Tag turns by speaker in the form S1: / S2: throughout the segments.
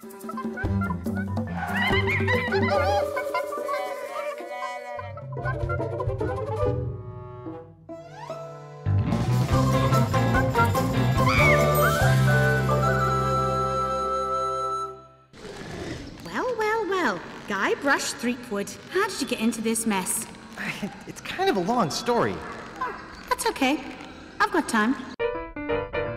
S1: Well, Guybrush Threepwood, how did you get into this mess?
S2: It's kind of a long story.
S1: Oh, that's okay. I've got time.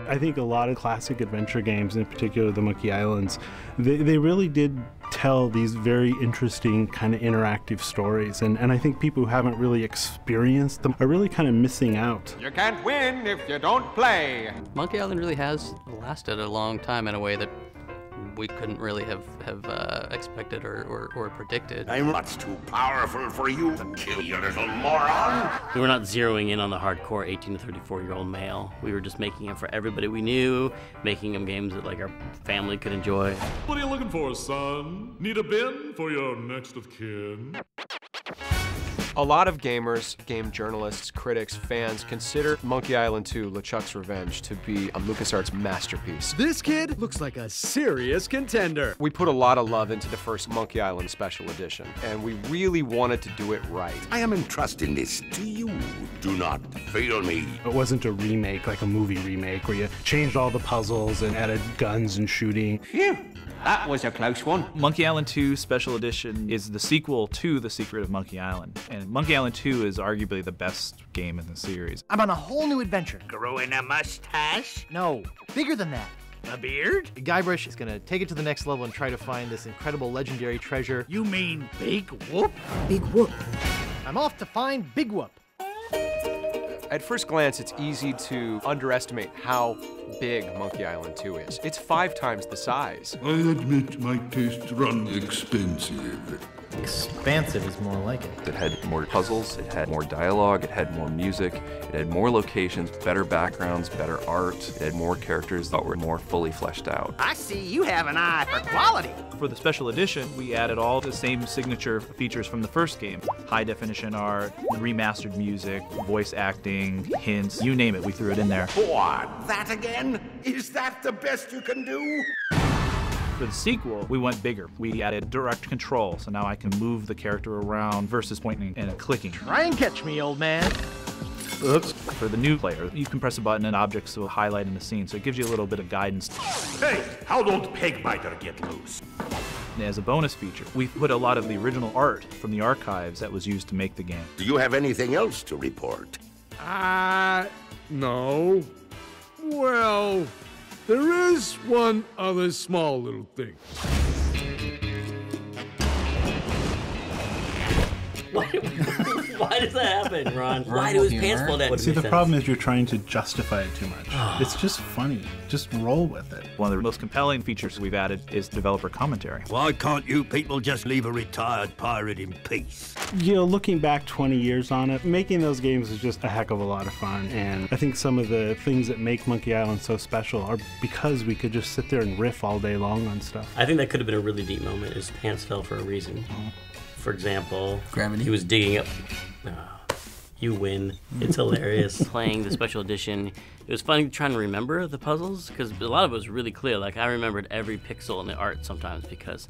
S3: I think a lot of classic adventure games, in particular the Monkey Islands, they really did tell these very interesting kind of interactive stories. And I think people who haven't really experienced them are really kind of missing out.
S4: You can't win if you don't play.
S5: Monkey Island really has lasted a long time in a way that we couldn't really have expected or predicted.
S6: I'm much too powerful for you to kill, you little moron.
S7: We were not zeroing in on the hardcore 18 to 34-year-old male. We were just making them for everybody we knew, making them games that like our family could enjoy.
S8: What are you looking for, son? Need a bin for your next of kin?
S4: A lot of gamers, game journalists, critics, fans consider Monkey Island 2: LeChuck's Revenge to be a LucasArts masterpiece.
S9: This kid looks like a serious contender.
S4: We put a lot of love into the first Monkey Island Special Edition, and we really wanted to do it right.
S6: I am entrusting this to you. Do not fail me.
S3: It wasn't a remake, like a movie remake, where you changed all the puzzles and added guns and shooting.
S10: Phew, that was a close one.
S11: Monkey Island 2 Special Edition is the sequel to The Secret of Monkey Island. And Monkey Island 2 is arguably the best game in the series.
S2: I'm on a whole new adventure.
S10: Growing a mustache?
S2: No, bigger than that.
S10: A beard?
S2: Guybrush is gonna take it to the next level and try to find this incredible legendary treasure.
S10: You mean Big Whoop?
S2: Big Whoop. I'm off to find Big Whoop.
S4: At first glance, it's easy to underestimate how big Monkey Island 2 is. It's 5 times the size.
S8: I admit my tastes run expensive.
S2: Expansive is more like it.
S12: It had more puzzles, it had more dialogue, it had more music, it had more locations, better backgrounds, better art, it had more characters that were more fully fleshed out.
S10: I see you have an eye for quality.
S11: For the Special Edition, we added all the same signature features from the first game. High definition art, remastered music, voice acting, hints, you name it, we threw it in there.
S6: What? That again? Is that the best you can do?
S11: For the sequel, we went bigger. We added direct control, so now I can move the character around versus pointing and clicking.
S2: Try and catch me, old man.
S11: Oops. For the new player, you can press a button and objects will highlight in the scene, so it gives you a little bit of guidance.
S6: Hey, how'd old Pegbiter get loose?
S11: And as a bonus feature, we put a lot of the original art from the archives that was used to make the game.
S6: Do you have anything else to report?
S9: No. Well, there is one other small little thing.
S7: Why does that happen, Ron? Why do his pants fall down?
S3: See, the problem is you're trying to justify it too much. It's just funny. Just roll with it.
S11: One of the most compelling features we've added is developer commentary.
S10: Why can't you people just leave a retired pirate in peace?
S3: You know, looking back 20 years on it, making those games is just a heck of a lot of fun. And I think some of the things that make Monkey Island so special are because we could just sit there and riff all day long on stuff.
S7: I think that could have been a really deep moment. His pants fell for a reason. For example,
S5: Gravity.
S7: He was digging up. You win. It's hilarious. Playing the Special Edition, it was funny trying to remember the puzzles because a lot of it was really clear. Like I remembered every pixel in the art sometimes because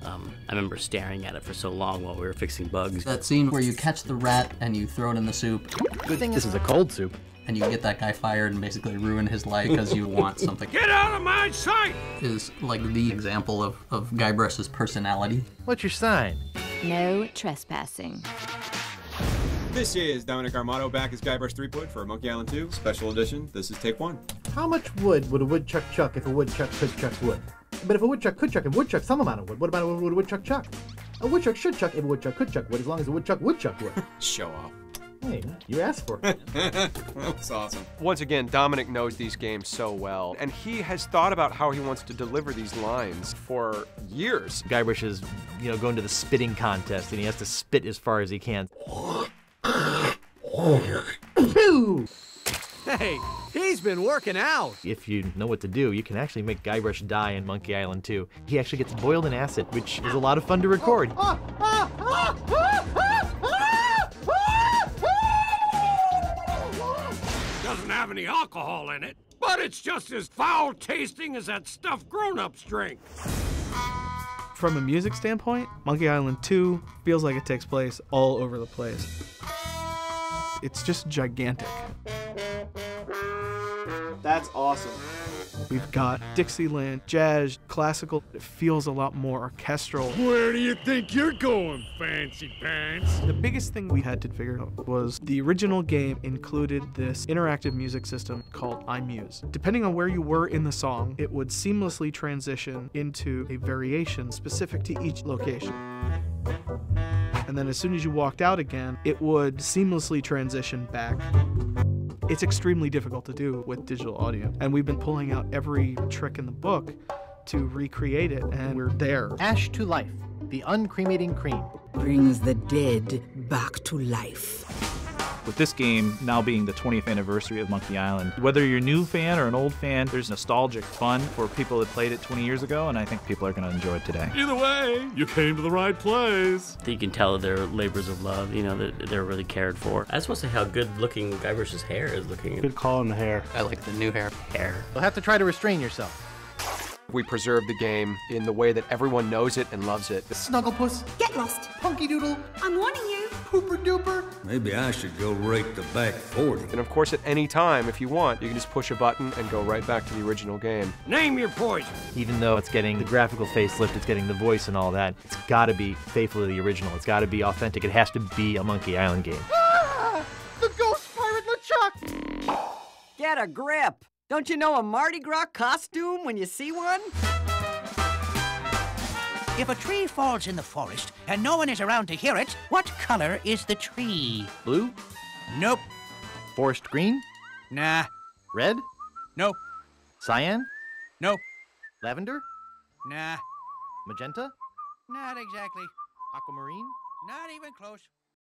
S7: I remember staring at it for so long while we were fixing bugs.
S5: That scene where you catch the rat and you throw it in the soup.
S2: Good thing this is a cold soup.
S5: And you get that guy fired and basically ruin his life because you want something.
S10: Get out of my sight!
S5: Is like the example of Guybrush's personality.
S2: What's your sign?
S13: No trespassing.
S14: This is Dominic Armato back as Guybrush Threepwood for Monkey Island 2 Special Edition. This is take 1.
S2: How much wood would a woodchuck chuck if a woodchuck could chuck wood? But if a woodchuck could chuck, if a woodchuck some amount of wood, what about would a woodchuck chuck? A woodchuck should chuck if a woodchuck could chuck wood, as long as a woodchuck would chuck wood.
S14: Show off.
S2: Hey, you asked for it.
S14: That's awesome.
S4: Once again, Dominic knows these games so well, and he has thought about how he wants to deliver these lines for years.
S2: Guybrush is, going to the spitting contest, and he has to spit as far as he can.
S9: Hey, he's been working out.
S2: If you know what to do, you can actually make Guybrush die in Monkey Island 2. He actually gets boiled in acid, which is a lot of fun to record.
S10: Doesn't have any alcohol in it, but it's just as foul tasting as that stuff grown-ups drink.
S15: From a music standpoint, Monkey Island 2 feels like it takes place all over the place. It's just gigantic.
S16: That's awesome.
S15: We've got Dixieland, jazz, classical. It feels a lot more orchestral.
S9: Where do you think you're going, fancy pants?
S15: The biggest thing we had to figure out was the original game included this interactive music system called iMuse. Depending on where you were in the song, it would seamlessly transition into a variation specific to each location. And then as soon as you walked out again, it would seamlessly transition back. It's extremely difficult to do with digital audio, and we've been pulling out every trick in the book to recreate it, and we're there.
S2: Ash to Life, the uncremating cream.
S17: Brings the dead back to life.
S11: With this game now being the 20th anniversary of Monkey Island, whether you're a new fan or an old fan, there's nostalgic fun for people that played it 20 years ago, and I think people are going to enjoy it today.
S8: Either way, you came to the right place.
S7: You can tell they're labors of love, you know, that they're really cared for. I just want to say how good looking Guybrush's hair is looking.
S3: Good call on the hair.
S5: I like the new hair.
S2: You'll have to try to restrain yourself.
S4: We preserve the game in the way that everyone knows it and loves it.
S2: Snugglepuss,
S1: Get lost.
S2: Punky Doodle,
S1: I'm warning you.
S2: Pooper Duper.
S10: Maybe I should go rake the back 40.
S4: And of course, at any time, if you want, you can just push a button and go right back to the original game.
S7: Name your poison.
S16: Even though it's getting the graphical facelift, it's getting the voice and all that, it's got to be faithful to the original. It's got to be authentic. It has to be a Monkey Island game.
S2: Ah! The Ghost Pirate LeChuck!
S18: Get a grip! Don't you know a Mardi Gras costume when you see one?
S17: If a tree falls in the forest and no one is around to hear it, what color is the tree?
S2: Blue?
S17: Nope.
S2: Forest green?
S17: Nah.
S2: Red?
S17: Nope.
S2: Cyan?
S17: Nope.
S2: Lavender?
S17: Nah.
S2: Magenta?
S17: Not exactly.
S2: Aquamarine?
S17: Not even close.